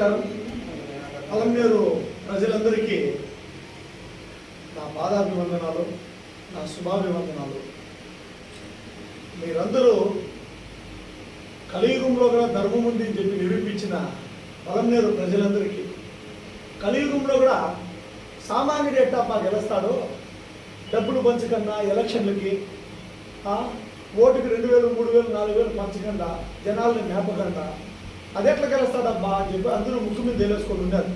నమస్కారం. పలమనేరు ప్రజలందరికీ నా పాదాభివందనాలు, నా శుభాభివందనాలు. మీరందరూ కలియుగంలో కూడా ధర్మం ఉంది అని చెప్పి నిరూపించిన పలమనేరు ప్రజలందరికీ, కలియుగంలో కూడా సామాన్యుడు ఎట్టాపా గెలుస్తాడో, డబ్బులు పంచకన్నా ఎలక్షన్లకి ఓటుకి 2000, 3000, 4000 పంచకుండా జనాలను మేపకుండా అది ఎట్లా గెలుస్తాడబ్బా అని చెప్పి అందరూ ముక్కు మీద తేలేసుకొని ఉన్నారు.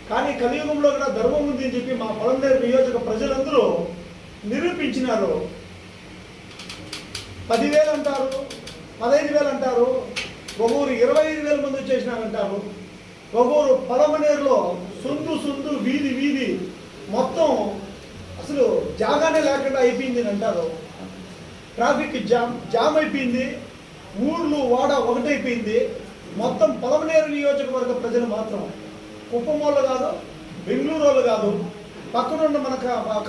కానీ కలియుగంలో కూడా ధర్మం ఉంది అని చెప్పి మా పలమనేరు నియోజక ప్రజలందరూ నిరూపించినారు. 10,000 అంటారు, 15,000 అంటారు, ఒక్కొరు 25,000 మంది వచ్చేసినారంటారు. ఒక్కొరు పలమనేరులో సొందు వీధి వీధి మొత్తం అసలు జాగానే లేకుండా అయిపోయింది అని అంటారు. ట్రాఫిక్ జామ్ అయిపోయింది, ఊర్లు వాడ ఒకటైపోయింది. మొత్తం పలమనేరు నియోజకవర్గ ప్రజలు మాత్రం కుప్పం వాళ్ళు కాదు, బెంగళూరు వాళ్ళు కాదు, పక్కనున్న మన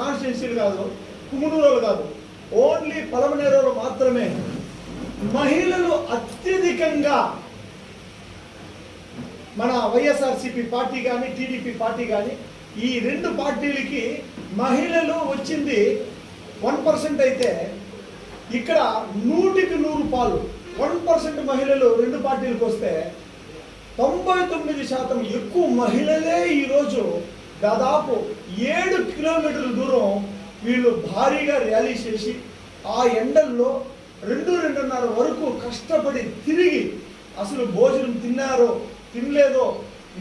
కాన్స్టిట్యున్సీలు కాదు, కుమునూరు వాళ్ళు కాదు, ఓన్లీ పలమనేరు మాత్రమే మహిళలు అత్యధికంగా మన వైఎస్ఆర్సీపీ పార్టీ కానీ టీడీపీ పార్టీ కానీ ఈ రెండు పార్టీలకి మహిళలు వచ్చింది 1% అయితే ఇక్కడ 100కి 100 పాలు 1% మహిళలు రెండు పార్టీలకు వస్తే 99% ఎక్కువ మహిళలే ఈరోజు దాదాపు 7 కిలోమీటర్ల దూరం వీళ్ళు భారీగా ర్యాలీ చేసి ఆ ఎండల్లో 2-2:30 వరకు కష్టపడి తిరిగి అసలు భోజనం తిన్నారో తినలేదో,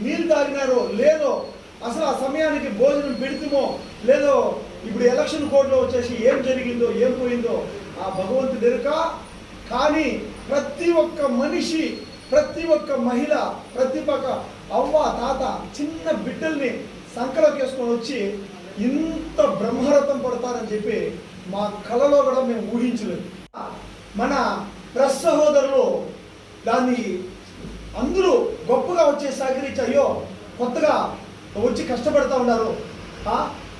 నీళ్ళు తాగినారో లేదో, అసలు ఆ సమయానికి భోజనం పెడితేమో లేదో, ఇప్పుడు ఎలక్షన్ కోడ్లో వచ్చేసి ఏం జరిగిందో ఏం పోయిందో ఆ భగవంతుడు ఎరుక. కానీ ప్రతి ఒక్క మనిషి, ప్రతి ఒక్క మహిళ, ప్రతి ఒక్క అవ్వ తాత చిన్న బిడ్డల్ని సంకలోకి వేసుకొని వచ్చి ఇంత బ్రహ్మరథం పడతారని చెప్పి మా కళలో కూడా మేము ఊహించలేదు. మన ప్రెస్ సహోదరులు దాన్ని అందరూ గొప్పగా వచ్చే సహకరించి అయ్యో కొత్తగా వచ్చి కష్టపడతా ఉన్నారు.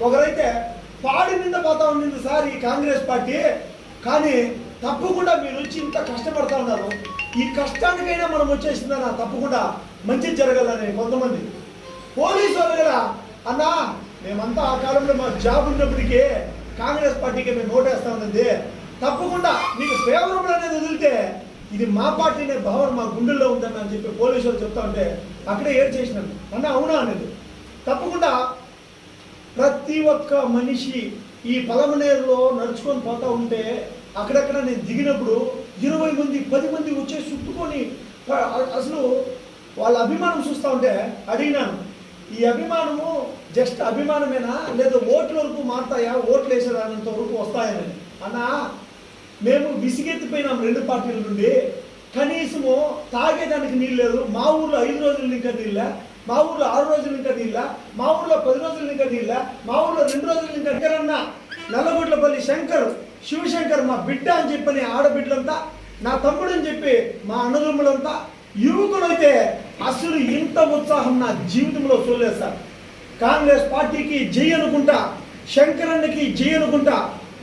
ఒకరైతే పాడి మీద పోతా ఉండింది సార్ ఈ కాంగ్రెస్ పార్టీ, కానీ తప్పకుండా మీరు వచ్చి ఇంత కష్టపడతా ఉన్నారు, ఈ కష్టానికైనా మనం వచ్చేసిందన్నా తప్పకుండా మంచి జరగాలని కొంతమంది పోలీసు వాళ్ళు కూడా అన్నా మేమంతా ఆ కాలంలో మా జాబ్ ఉన్నప్పటికీ కాంగ్రెస్ పార్టీకి మేము ఓటేస్తా ఉన్నది, తప్పకుండా మీకు ఫేవరబుల్ అనేది వదిలితే ఇది మా పార్టీ అనే భావన మా గుండెల్లో ఉందని అని చెప్పి పోలీసు వాళ్ళు చెప్తా ఉంటే అక్కడే ఏడ్ చేసినాను అన్న అవునా అనేది. తప్పకుండా ప్రతి ఒక్క మనిషి ఈ పలమనేరులో నడుచుకొని పోతా ఉంటే అక్కడక్కడ నేను దిగినప్పుడు 20 మంది 10 మంది వచ్చే చుట్టుకొని అసలు వాళ్ళ అభిమానం చూస్తూ ఉంటే అడిగినాను, ఈ అభిమానము జస్ట్ అభిమానమేనా లేదా ఓట్ల వరకు మారుతాయా, ఓట్లు వేసేదానంత వరకు వస్తాయని. అన్నా మేము విసిగెత్తిపోయినాం రెండు పార్టీల నుండి, కనీసము తాగేదానికి నీళ్ళు లేదు. మా ఊర్లో 5 రోజులు ఇంకా నీళ్ళ, మా ఊర్లో 6 రోజులు ఇంకా నీళ్ళ, మా ఊర్లో 10 రోజులు ఇంకా నీళ్ళ, మా ఊర్లో 2 రోజులు ఇంకా ఎక్కడన్న నల్లగొడ్లపల్లి శంకర్ శివశంకర్ మా బిడ్డ అని చెప్పని ఆడబిడ్డలంతా, నా తమ్ముడు అని చెప్పి మా అన్నదమ్ములంతా యువకులైతే అసలు ఇంత ఉత్సాహం నా జీవితంలో చూడలేదు సార్. కాంగ్రెస్ పార్టీకి జై అనుకుంటా, శంకరన్నకి జై అనుకుంటా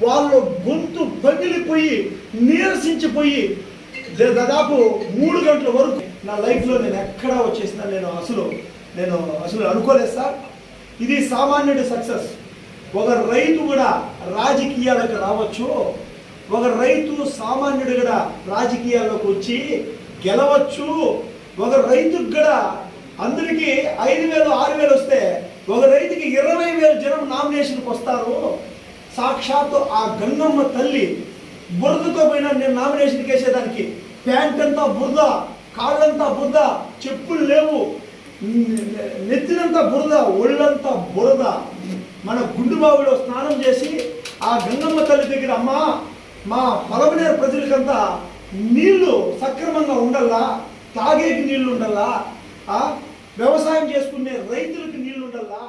వాళ్ళు గొంతు పగిలిపోయి నీరసించిపోయి దాదాపు 3 గంటల వరకు నా లైఫ్లో నేను ఎక్కడా వచ్చేసిన నేను అసలు అనుకోలేదు సార్. ఇది సామాన్యుడి సక్సెస్. ఒక రైతు కూడా రాజకీయాలకు రావచ్చు, ఒక రైతు సామాన్యుడు కూడా రాజకీయాల్లోకి వచ్చి గెలవచ్చు. ఒక రైతుకు కూడా అందరికీ 5,000, 6,000 వస్తే ఒక రైతుకి 20,000 జనం నామినేషన్కి వస్తారు. సాక్షాత్తు ఆ గంగమ్మ తల్లి బురదతో పోయినా నేను నామినేషన్కి వేసేదానికి ప్యాంట్ అంతా బురద, కాళ్ళంతా బురద, చెప్పులు లేవు, నెత్తినంతా బురద, ఒళ్ళంతా బురద, మన గుండు బావిలో స్నానం చేసి ఆ గంగమ్మ తల్లి దగ్గర అమ్మా మా పలమనేరు ప్రజలకంతా నీళ్లు సక్రమంగా ఉండల్లా, తాగేకి నీళ్లు ఉండల్లా, వ్యవసాయం చేసుకునే రైతులకు నీళ్లు ఉండల్లా.